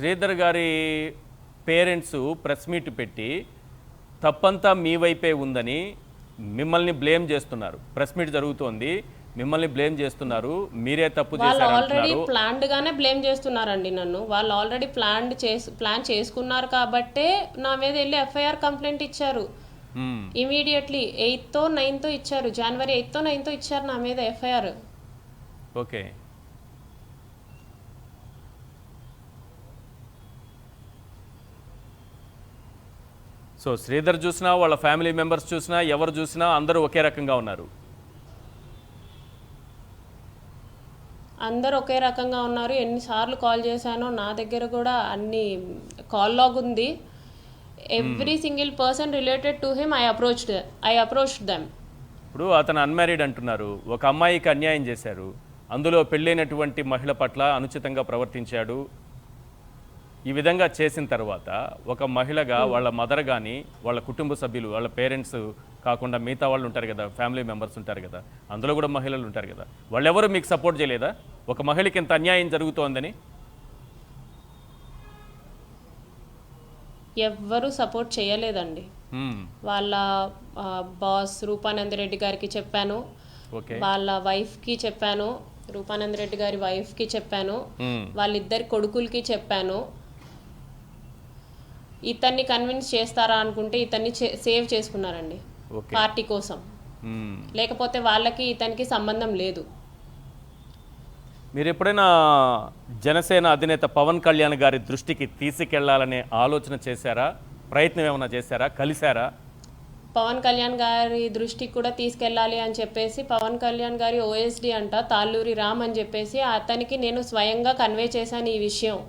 శ్రీధర్ గారి parents press meet పెట్టి తప్పంతా మీ వైపే ఉందని మిమ్మల్ని బ్లేమ్ చేస్తున్నారు. ప్రెస్ మీట్ జరుగుతోంది, మిమ్మల్ని బ్లేమ్ చేస్తున్నారు, మీరే తప్పు వాళ్ళు చేశారు ఆల్రెడీ అంటున్నారు. ప్లాన్డ్ గానే బ్లేమ్ చేస్తున్నారండి నన్ను. వాళ్ళు ఆల్రెడీ ప్లాన్ చేసుకున్నారు కాబట్టే నా మీద వెళ్ళి ఎఫ్ఐఆర్ కంప్లైంట్ ఇచ్చారు. ఇమీడియట్లీ 8th 9th ఇచ్చారు. జనవరి 8th 9th ఇచ్చారు నా మీద ఎఫ్ఐఆర్. ఓకే, సో శ్రీధర్ చూసినా వాళ్ళ ఫ్యామిలీ మెంబర్స్ చూసినా ఎవరు చూసినా అందరూ ఒకే రకంగా ఉన్నారు. అందరు ఒకే రకంగా ఉన్నారు. ఎన్నిసార్లు కాల్ చేశానో నా దగ్గర కూడా అన్ని కాల్ లాగ్ ఉంది. Every single person related to him I approached them. ఇప్పుడు అతను అన్మ్యారీడ్ అంటున్నారు, ఒక అమ్మాయికి అన్యాయం చేశారు, అందులో పెళ్ళైనటువంటి మహిళ పట్ల అనుచితంగా ప్రవర్తించాడు. ఈ విధంగా చేసిన తర్వాత ఒక మహిళగా వాళ్ళ మదర్ కానీ వాళ్ళ కుటుంబ సభ్యులు వాళ్ళ పేరెంట్స్ కాకుండా మిగతా వాళ్ళు ఉంటారు కదా, ఫ్యామిలీ మెంబర్స్ ఉంటారు కదా, అందులో కూడా మహిళలు ఉంటారు కదా, వాళ్ళెవరు మీకు సపోర్ట్ చేయలేదా ఒక మహిళకి ఇంత అన్యాయం జరుగుతోందని? ఎవ్వరూ సపోర్ట్ చేయలేదండి. వాళ్ళ బాస్ రూపానందరెడ్డి గారికి చెప్పాను, వాళ్ళ వైఫ్కి చెప్పాను, రూపానందరెడ్డి గారి వైఫ్కి చెప్పాను, వాళ్ళిద్దరి కొడుకులకి చెప్పాను. ఇతన్ని కన్విన్స్ చేస్తారా అనుకుంటే ఇతన్ని సేవ్ చేసుకున్నారండి పార్టీ కోసం. లేకపోతే వాళ్ళకి ఇతనికి సంబంధం లేదు. మీరు ఎప్పుడైనా జనసేన అధినేత పవన్ కళ్యాణ్ గారి దృష్టికి తీసుకెళ్లాలనే ఆలోచన చేశారా? ప్రయత్నం ఏమైనా చేశారా? కలిశారా? పవన్ కళ్యాణ్ గారి దృష్టికి కూడా తీసుకెళ్ళాలి అని చెప్పేసి పవన్ కళ్యాణ్ గారి ఓఎస్డి అంట తాళ్ళూరి రామ్ అని చెప్పేసి అతనికి నేను స్వయంగా కన్వే చేశాను ఈ విషయం.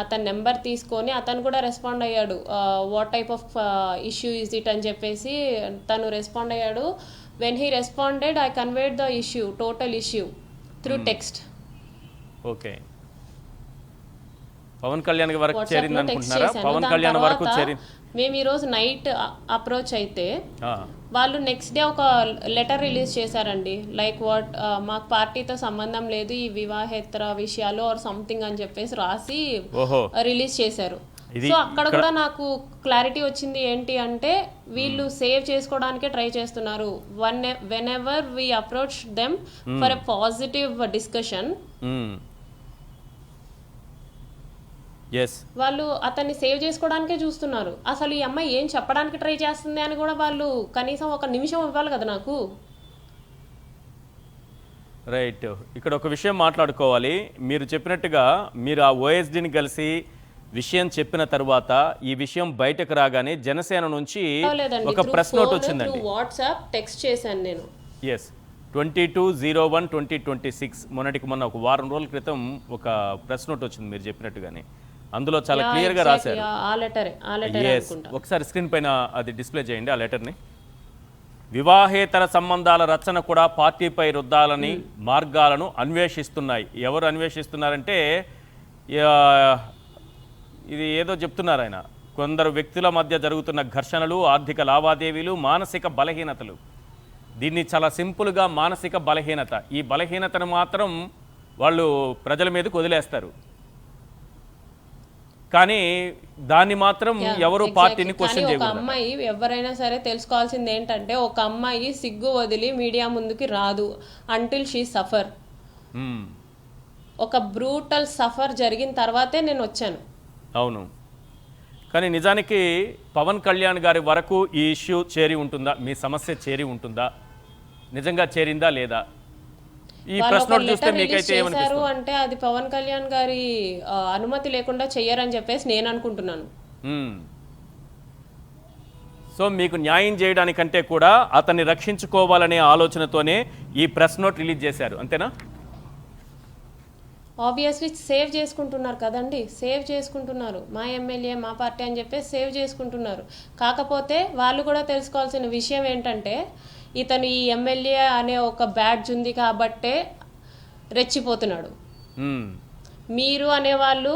అతని నెంబర్ తీసుకొని అతను కూడా రెస్పాండ్ అయ్యాడు. What type of issue is it అని చెప్పేసి తను రెస్పాండ్ అయ్యాడు. When he responded I conveyed the issue, total issue through text. Okay, Pawan Kalyan వరకు చేరింది అనుకుంటున్నారా? పవన్ కళ్యాణ్ వరకు చేరింది. మేము ఈరోజు నైట్ అప్రోచ్ అయితే వాళ్ళు నెక్స్ట్ డే ఒక లెటర్ రిలీజ్ చేశారండి. లైక్ వాట్ మాకు పార్టీతో సంబంధం లేదు, ఈ వివాహేతర విషయాలు ఆర్ సంథింగ్ అని చెప్పేసి రాసి రిలీజ్ చేశారు. సో అక్కడ కూడా నాకు క్లారిటీ వచ్చింది ఏంటి అంటే వీళ్ళు సేవ్ చేసుకోవడానికే ట్రై చేస్తున్నారు. Whenever we approach them for a positive discussion, వాళ్ళు అతన్ని సేవ్ చేసుకోవడానికే చూస్తున్నారు. అసలు ఈ అమ్మాయి ఏం చెప్పడానికి ట్రై చేస్తుంది అని కూడా వాళ్ళు కనీసం ఒక నిమిషం ఇవ్వాలి కదా నాకు. రైట్, ఇక్కడ ఒక విషయం మాట్లాడుకోవాలి. మీరు చెప్పినట్టుగా మీరు ఆ ఓఎస్డీని కలిసి విషయం చెప్పిన తర్వాత ఈ విషయం బయటకు రాగానే జనసేన నుంచి ఒక ప్రెస్ నోట్ వచ్చిందండి. వాట్సాప్ టెక్స్ట్ చేశాను నేను. ఎస్, 22/01/2026 మొన్న ఒక వారం రోజుల క్రితం ఒక ప్రెస్ నోట్ వచ్చింది మీరు చెప్పినట్టుగానే. అందులో చాలా క్లియర్గా రాశారు. ఒకసారి స్క్రీన్ పైన అది డిస్ప్లే చేయండి ఆ లెటర్ని. వివాహేతర సంబంధాల రచన కూడా పార్టీపై రుద్దాలని మార్గాలను అన్వేషిస్తున్నాయి. ఎవరు అన్వేషిస్తున్నారంటే ఇది ఏదో చెప్తున్నారు ఆయన. కొందరు వ్యక్తుల మధ్య జరుగుతున్న ఘర్షణలు, ఆర్థిక లావాదేవీలు, మానసిక బలహీనతలు. దీన్ని చాలా సింపుల్గా మానసిక బలహీనత. ఈ బలహీనతను మాత్రం వాళ్ళు ప్రజల మీదకు వదిలేస్తారు, కానీ దాన్ని మాత్రం ఎవరు పార్టీని క్వశ్చన్ చేయకూడదు. ఒక అమ్మాయి ఎవరైనా సరే తెలుసుకోవాల్సింది ఏంటంటే ఒక అమ్మాయి సిగ్గు వదిలి మీడియా ముందుకి రాదు అంటిల్ షీ సఫర్. ఒక బ్రూటల్ సఫర్ జరిగిన తర్వాతే నేను వచ్చాను. అవును, కానీ నిజానికి పవన్ కళ్యాణ్ గారి వరకు ఈ ఇష్యూ చేరి ఉంటుందా? మీ సమస్య చేరి ఉంటుందా? నిజంగా చేరిందా లేదా? ఈ ప్రశ్న చూస్తే మీకైతే ఏమనిపిస్తుంది అంటే అది పవన్ కళ్యాణ్ గారి అనుమతి లేకుండా చెయ్యరని చెప్పేసి నేను అనుకుంటున్నాను. సో మీకు న్యాయం చేయడానికంటే కూడా అతన్ని రక్షించుకోవాలనే ఆలోచనతోనే ఈ ప్రెస్ నోట్ రిలీజ్ చేశారు, అంతేనా? ఆబ్వియస్లీ సేవ్ చేసుకుంటున్నారు కదండి, సేవ్ చేసుకుంటున్నారు. మా ఎమ్మెల్యే మా పార్టీ అని చెప్పేసి సేవ్ చేసుకుంటున్నారు. కాకపోతే వాళ్ళు కూడా తెలుసుకోవాల్సిన విషయం ఏంటంటే ఇతను ఈ ఎమ్మెల్యే అనే ఒక బ్యాడ్జ్ ఉంది కాబట్టే రెచ్చిపోతున్నాడు. మీరు అనేవాళ్ళు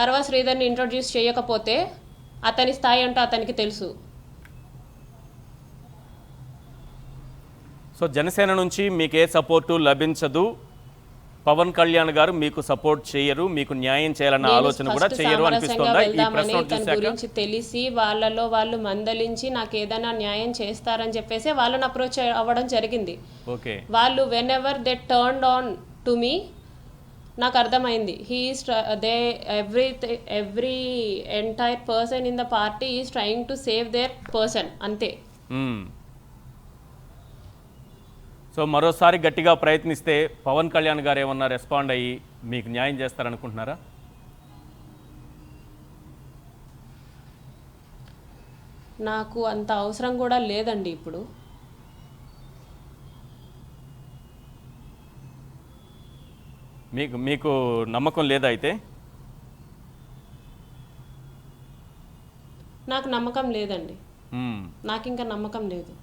అరవ శ్రీధర్ని ఇంట్రొడ్యూస్ చేయకపోతే అతని స్థాయి అంటే అతనికి తెలుసు. సో జనసేన నుంచి మీకు ఏ సపోర్టు లభించదు, పవన్ కళ్యాణ్ గారు మీకు సపోర్ట్ చేయరు, మీకు న్యాయం చేయాలన్న నేను ఆలోచన కూడా ఫస్ట్ చేయరు సామరస్యంగా అనిపిస్తుందా ఈ ప్రెస్ వెళ్దామని నోట్ తన చూశాక? గురించి తెలిసి వాళ్ళలో వాళ్ళు మందలించి నాకు ఏదైనా న్యాయం చేస్తారని చెప్పేసి వాళ్ళని అప్రోచ్ అవ్వడం జరిగింది. ఓకే. వాళ్ళు whenever they turned on to me, నాకు అర్థమైంది హీఈస్ they every entire person in the party is trying to save their person, అంతే. సో మరోసారి గట్టిగా ప్రయత్నిస్తే పవన్ కళ్యాణ్ గారు ఏమన్నా రెస్పాండ్ అయ్యి మీకు న్యాయం చేస్తారనుకుంటున్నారా? నాకు అంత అవసరం కూడా లేదండి ఇప్పుడు. మీకు నమ్మకం లేదా అయితే? నాకు నమ్మకం లేదండి, నాకు ఇంకా నమ్మకం లేదు.